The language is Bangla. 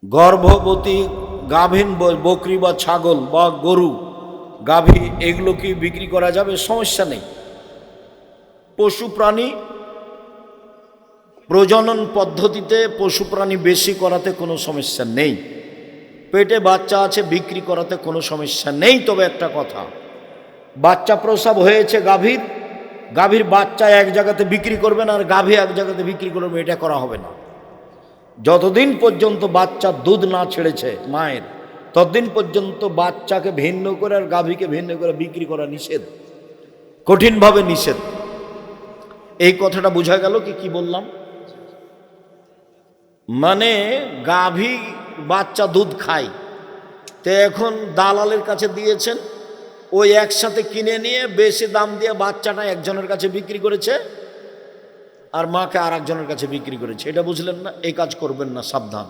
গর্ভবতী গাভীন বকরি বা ছাগল বা গরু গাভী এগুলো কি বিক্রি করা যাবে? সমস্যা নেই। পশু প্রাণী প্রজনন পদ্ধতিতে পশু প্রাণী বেশি করাতে কোনো সমস্যা নেই। পেটে বাচ্চা আছে, বিক্রি করাতে কোনো সমস্যা নেই। তবে একটা কথা, বাচ্চা প্রসব হয়েছে গাভীর বাচ্চা এক জায়গাতে বিক্রি করবেন আর গাভী এক জায়গাতে বিক্রি করবেন, এটা করা হবে না। যতদিন পর্যন্ত বাচ্চা দুধ না ছেড়েছে মায়ের, ততদিন পর্যন্ত বাচ্চাকে ভিন্ন করে আর গাভীকে ভিন্ন করে বিক্রি করা নিষেধ, কঠিনভাবে নিষেধ। এই কথাটা বোঝা গেল কি বললাম? মানে গাভী বাচ্চা দুধ খায়, তো এখন দালালের কাছে দিয়েছেন, ওই একসাথে কিনে নিয়ে বেশি দাম দিয়ে বাচ্চাটা একজনের কাছে বিক্রি করেছে আর মাকে আর একজনের কাছে বিক্রি করেছে। এটা বুঝলেন না? এই কাজ করবেন না, সাবধান।